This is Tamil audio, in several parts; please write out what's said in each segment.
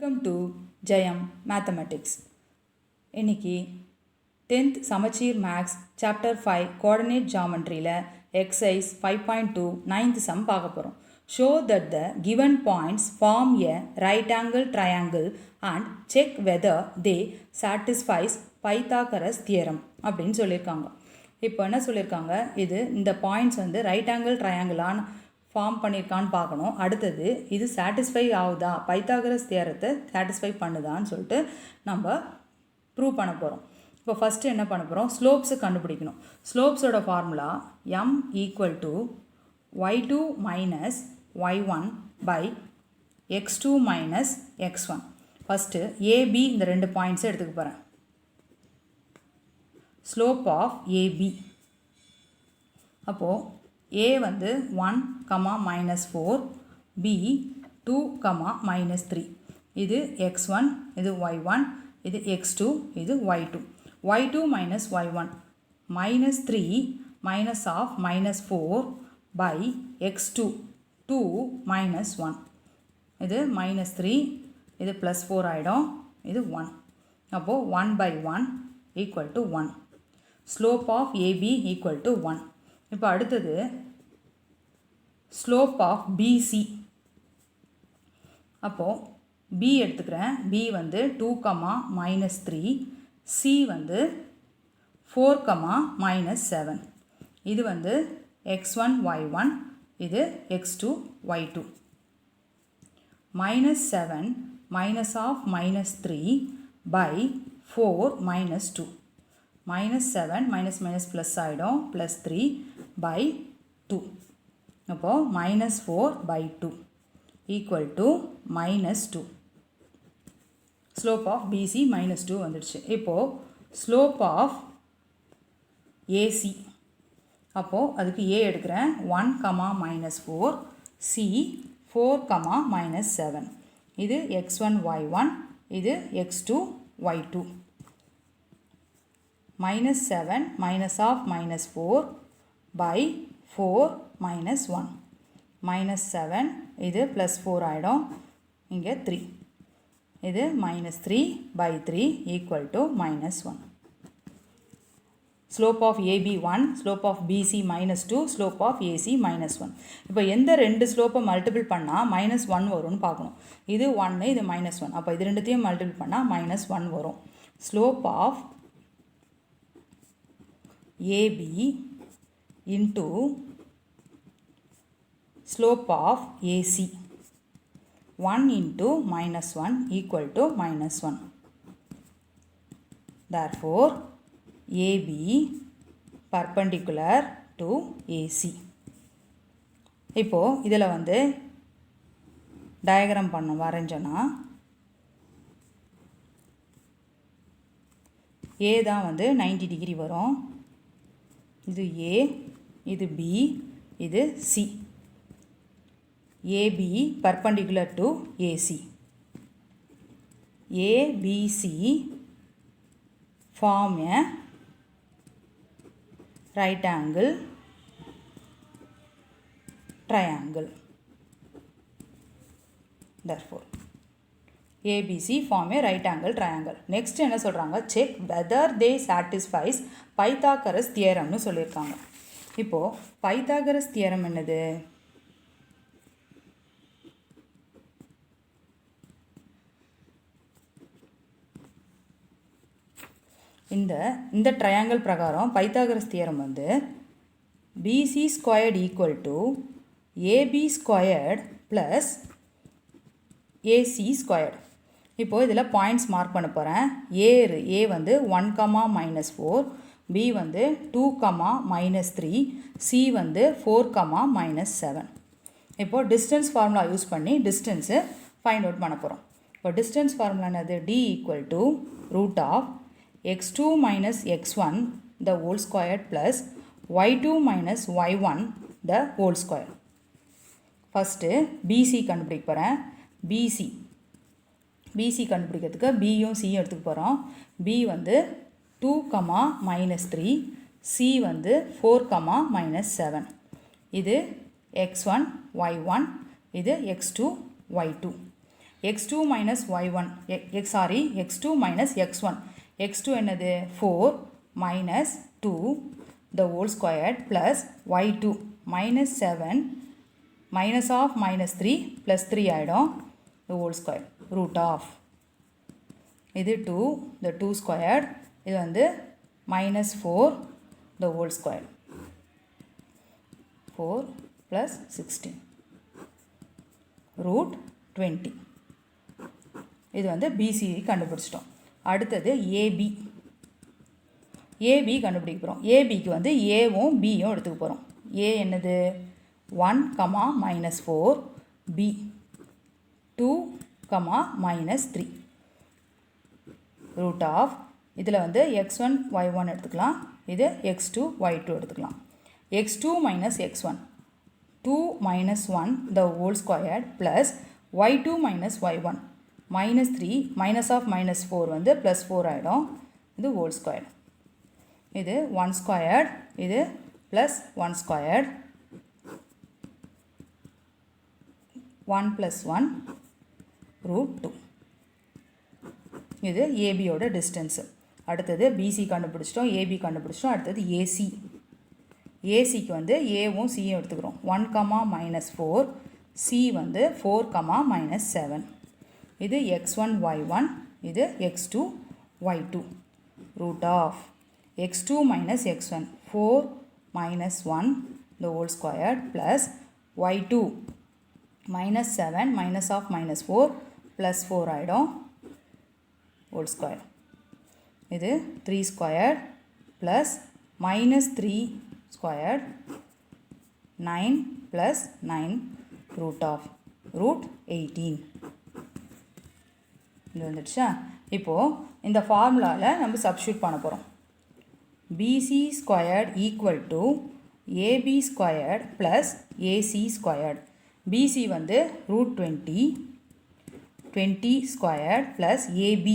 Welcome to Jayam mathematics. இன்னைக்கு 10th சமச்சீர் மேக்ஸ் சாப்டர் 5 கோஆர்டினேட் ஜாமெண்ட்ரியில் எக்ஸசைஸ் 5.2 9th சம் பார்க்க போகிறோம். Show that the given points form a right angle triangle and check whether they satisfies Pythagoras theorem அப்படின்னு சொல்லியிருக்காங்க. இப்போ என்ன சொல்லியிருக்காங்க, இது இந்த பாயிண்ட்ஸ் வந்து ரைட் ஆங்கிள் ட்ரையாங்கிளான ஃபார்ம் பண்ணியிருக்கான்னு பார்க்கணும். அடுத்தது இது சாட்டிஸ்ஃபை ஆகுதா, பைத்தாகரஸ் தியரத்தை சாட்டிஸ்ஃபை பண்ணுதான்னு சொல்லிட்டு நம்ம ப்ரூவ் பண்ண போகிறோம். இப்போ ஃபஸ்ட்டு என்ன பண்ண போகிறோம், ஸ்லோப்ஸை கண்டுபிடிக்கணும். ஸ்லோப்ஸோட formula m equal to y2 minus y1 by x2 minus x1. First AB இந்த ரெண்டு பாயிண்ட்ஸை எடுத்துக்க போகிறேன். ஸ்லோப் ஆஃப் ஏபி அப்போது a வந்து 1, -4, b 2, -3. இது x1, இது y1, இது x2, இது y2. y2 minus y1 -3 minus of -4 by x2 2 minus 1. இது -3, இது +4 ஆகிடும், இது 1. அப்போது 1/1 equal to 1. Slope of AB equal to 1. இப்போ அடுத்தது ஸ்லோப் ஆஃப் பிசி. அப்போது பி எடுத்துக்கிறேன். பி வந்து 2, -3, சி வந்து 4, -7. இது வந்து x1 y1, இது x2 y2. -7 minus of -3 by 4 -2. -7 minus plus ஆகிடும், +3 by 2. அப்போது -4/2 equal to -2. Slope of BC -2 வந்துடுச்சு. இப்போது ஸ்லோப் ஆஃப் ஏசி, அப்போது அதுக்கு ஏ எடுக்கிறேன். 1, -4, சி 4, -7. இது x1 y1, இது x2 y2. -7 minus of -4 by 4 minus 1. -7 இது +4 ஆகிடும், இங்கே 3. இது -3/3 equal to -1. Slope of AB 1, slope of BC -2, slope of AC -1. இப்போ எந்த ரெண்டு ஸ்லோப்பை மல்டிபிள் பண்ணால் -1 வரும்னு பார்க்கணும். இது 1, இது -1. அப்போ இது ரெண்டுத்தையும் மல்டிபிள் பண்ணால் -1 வரும். Slope of AB into slope of AC 1 into -1 equal to -1. Therefore, AB perpendicular to AC. இப்போது இதில் வந்து டயக்ராம் வரைஞ்சோன்னா A தான் வந்து 90 டிகிரி வரும். இது A, இது B, இது C. AB perpendicular to AC. ABC form a right angle triangle. Therefore, ABC form a right angle triangle. Next என்ன சொல்கிறாங்க, check whether they satisfies Pythagoras தியரம்னு சொல்லியிருக்காங்க. இப்போது பைத்தாகரஸ் தியரம் என்னது, இந்த ட்ரையாங்கிள் பிரகாரம் பைத்தாகரஸ் தியரம் வந்து BC squared equal to AB squared plus AC squared. இப்போது இதில் பாயிண்ட்ஸ் மார்க் பண்ண போகிறேன். ஏ வந்து 1, -4, பி வந்து 2, -3, சி வந்து 4, -7. இப்போது டிஸ்டன்ஸ் ஃபார்முலா யூஸ் பண்ணி டிஸ்டன்ஸு ஃபைண்ட் அவுட் பண்ண போகிறோம். இப்போ டிஸ்டன்ஸ் ஃபார்முலா என்னது, D equal to root of x2 minus x1 the whole square plus y2 minus y1 the whole square. First BC கண்டுபிடிக்க போகிறேன். பிசி கண்டுபிடிக்கிறதுக்கு பியும் சியும் எடுத்துக்க போகிறோம். பி வந்து 2, -3, சி வந்து 4, -7. இது x1 y1, இது x2 y2. x2 minus y1 x2 minus x1 x2 என்னது 4 minus 2 the whole squared plus y2 minus 7 minus of minus 3 plus 3 ஆயிடும் the whole square root of இது 2 the 2 squared இது வந்து minus 4 the whole square 4 plus 16 root 20 இது வந்து BC கண்டுபிடிச்சிட்டோம். அடுத்தது AB கண்டுபிடிக்க போகிறோம். ஏபிக்கு வந்து ஏவும் பியும் எடுத்துக்க போகிறோம். ஏ என்னது 1, minus 4, B 2, minus 3 root of இதில் வந்து x1 y1 எடுத்துக்கலாம், இது x2 y2 எடுத்துக்கலாம். x2 minus x1 2 minus 1 the whole squared plus y2 minus y1 minus 3 minus of minus 4 வந்து plus 4 ஆயிடும் இது whole squared இது 1 squared இது plus 1 squared 1 plus 1 root 2 இது AB ஓட distance. அடுத்தது BC கண்டுபிடிச்சிட்டோம், AB கண்டுபிடிச்சிட்டோம். அடுத்தது AC ஏசிக்கு வந்து ஏவும் சியும் எடுத்துக்கிறோம். 1, minus 4 C வந்து 4, minus 7 இது x1 y1 இது x2 y2 root of x2 minus x1 4 minus 1 the whole squared plus y2 minus 7 minus of minus 4 plus 4 ஆயிடும் whole square இது 3 squared plus minus 3 squared 9 plus 9 root of root 18 இது வந்துடுச்சா. இப்போது இந்த ஃபார்முலாவில் நம்ம சப்ஸ்டியூட் பண்ண போகிறோம். BC squared equal to AB squared plus AC squared. BC வந்து root 20 squared plus AB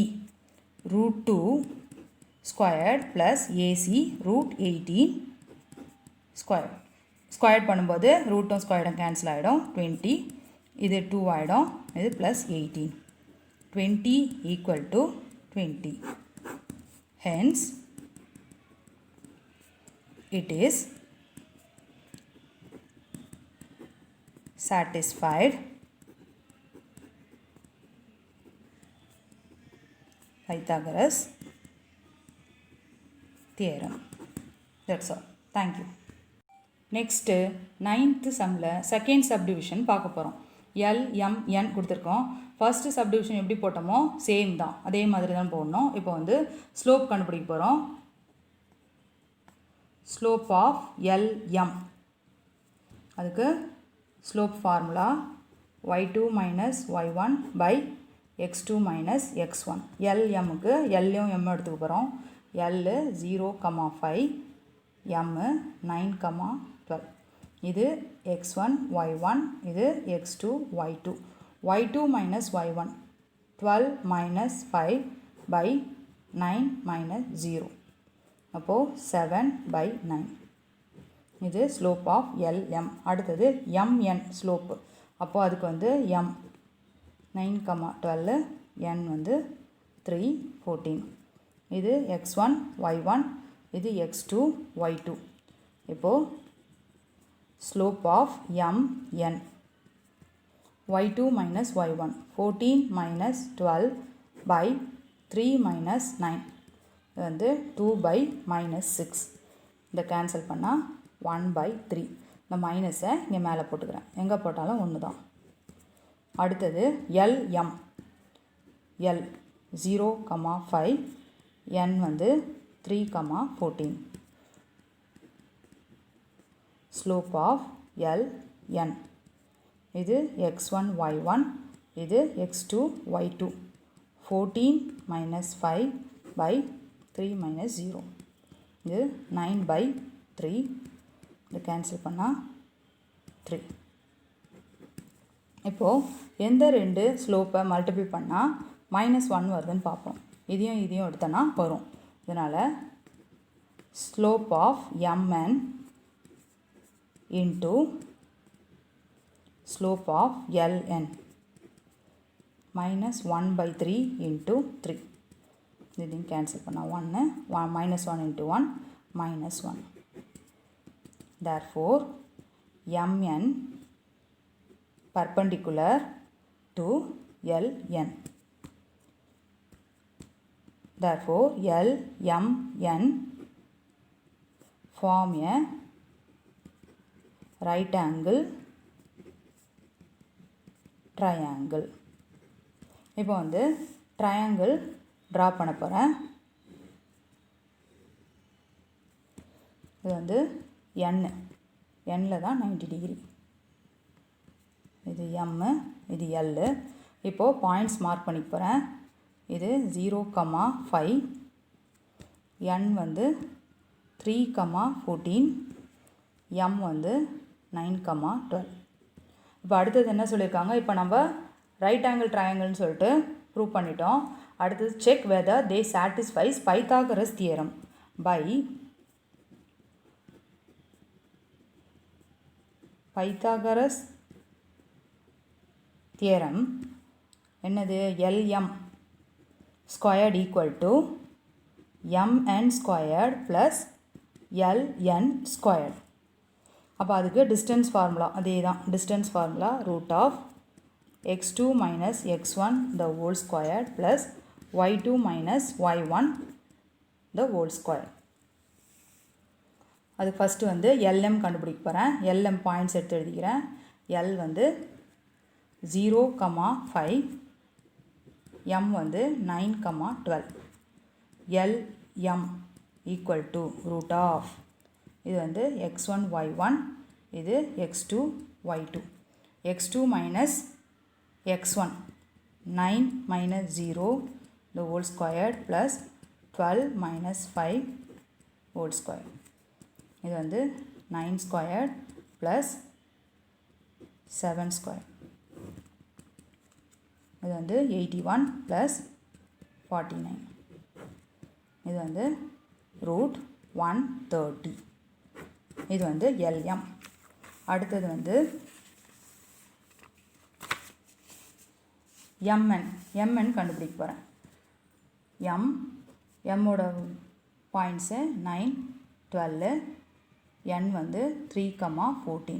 root 2 squared plus AC root 18 squared. Squared பண்ணும்போது ரூட்டும் ஸ்கொயர்டும் கேன்சல் ஆகிடும் 20 இது 2 ஆகிடும் இது plus 18 20 equal to 20. Hence, it is satisfied Pythagoras theorem. That's all. Thank you. Next, 9th sumல second subdivision பார்க்க போகிறோம். L, M, N கொடுத்துருக்கோம். ஃபர்ஸ்ட் சப்டிவிஷன் எப்படி போட்டோமோ சேம் தான், அதே மாதிரி தான் போடணும். இப்போ வந்து ஸ்லோப் கண்டுபிடிக்க போகிறோம். ஸ்லோப் ஆஃப் LM அதுக்கு slope formula y2 minus y1 by x2 minus x1. LMக்கு Lயும் M எடுத்துக்க போகிறோம். L 0, 5 M 9, 12 இது x1 y1 இது x2 y2 y2 minus y1 12 minus 5 by 9 minus 0 அப்போது 7 by 9 இது ஸ்லோப் ஆஃப் LM. அடுத்தது MN ஸ்லோப்பு. அப்போது அதுக்கு வந்து M 9, 12 N வந்து 3, 14 இது x1 y1 இது x2 y2. இப்போது slope of MN y2 minus y1 14 minus 12 by 3 minus 9 இது வந்து 2 by minus 6. இதை கேன்சல் பண்ணால் 1 by 3. இந்த மைனஸை இங்கே மேலே போட்டுக்கிறேன், எங்கே போட்டாலும் ஒன்று தான். அடுத்தது LM L 0, 5 N வந்து 3, 14 slope of LN இது x1 y1 இது x2 y2 14 minus 5 by 3 minus 0 இது 9 by 3. இது கேன்சல் பண்ணால் 3. இப்போது எந்த ரெண்டு ஸ்லோப்பை மல்டிப்ளை பண்ணால் -1 வருதுன்னு பார்ப்போம். இதையும் எடுத்தோன்னா வரும். இதனால் slope of MN into slope of LN minus 1 by 3 into 3. இதையும் cancel பண்ணா 1 minus 1 into 1 minus 1. Therefore, Mn perpendicular to Ln. Therefore, Lmn form a right angle triangle. இப்போ வந்து triangle draw பண்ண போகிறேன். இது வந்து nல தான் 90 டிகிரி. இது M, இது L. இப்போது பாயிண்ட்ஸ் மார்க் பண்ணி போகிறேன். இது 0,5, n வந்து 3,14, m வந்து 9,12. இப்போ அடுத்தது என்ன சொல்லியிருக்காங்க, இப்போ நம்ம ரைட் ஆங்கிள் ட்ரையாங்கிள்னு சொல்லிட்டு ப்ரூவ் பண்ணிட்டோம். அடுத்தது check whether they satisfies Pythagoras theorem by Pythagoras theorem என்னது, LM squared equal to mn squared plus ln squared. அப்போ அதுக்கு டிஸ்டன்ஸ் ஃபார்முலா அதே தான். Distance formula root of x2 minus x1 the whole squared plus y2 minus y1 the whole squared. அது ஃபஸ்ட்டு வந்து LM கண்டுபிடிக்க போகிறேன். LM பாயிண்ட்ஸ் எடுத்து எழுதிக்கிறேன். L வந்து 0,5, m வந்து 9,12. LM equal to root of இது வந்து x1 y1, இது x2 y2. x2 minus x1 9 minus 0 the whole squared plus 12 minus 5 whole squared. இது வந்து 9 squared plus 7 squared. இது வந்து 81 plus 49. இது வந்து ரூட் 130. இது வந்து LM. அடுத்தது வந்து MN கண்டுபிடிக்க போகிறேன். Mோட பாயிண்ட்ஸு 9, 12, n வந்து 3,14.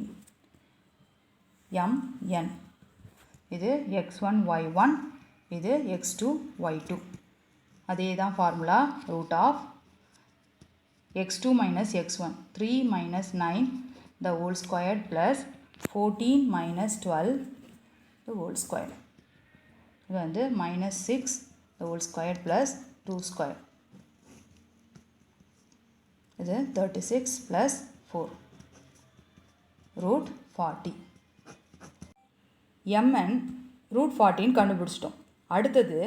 MN இது x1 y1, இது x2 y2. அதே தான் formula root of x2 minus x1 3 minus 9 the whole squared plus 14 minus 12 the whole squared. இது வந்து minus 6 the whole squared plus 2 squared. இது 36 plus 4 root 40. mn ரூட் 14 கண்டுபிடிச்சிட்டோம். அடுத்தது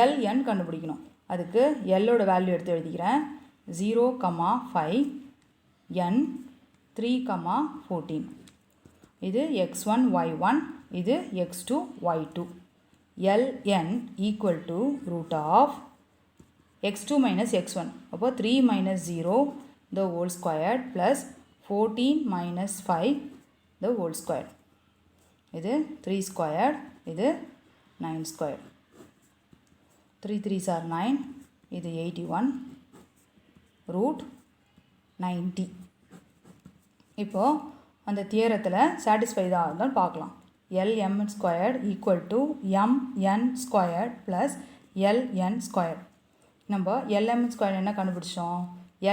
ln கண்டுபிடிக்கணும். அதுக்கு எல்லோட வேல்யூ எடுத்து எழுதிக்கிறேன். 0,5, n 3,14. இது x1 y1, இது x2 y2. ln equal to root of x2 minus x1. அப்போ 3 minus 0 the whole squared plus 14 minus 5 the whole squared. இது 3 squared, இது 9 squared. 3 3s are 9, இது 81 root 90. இப்போது அந்த தியரத்தில் சாட்டிஸ்ஃபை தான் இருந்தாலும் பார்க்கலாம். LM squared equal to MN squared plus LN squared. நம்ம LM squared என்ன கண்டுபிடிச்சோம்,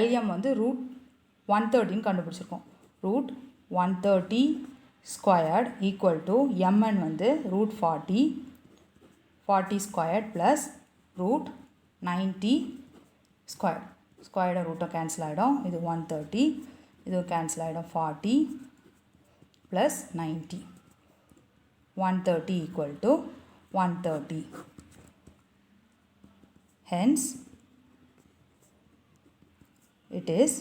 LM வந்து ரூட் 130 கண்டுபிடிச்சிருக்கோம். Root 130 squared equal to mn வந்து root 40 squared plus root 90 squared. squared root cancel ஆகிடும். இது 130, இது cancel ஆகிடும். 40 plus 90. 130 equal to 130. Hence, it is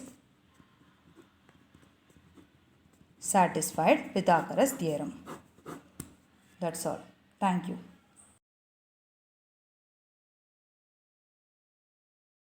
satisfied Pythagoras theorem. That's all. Thank you.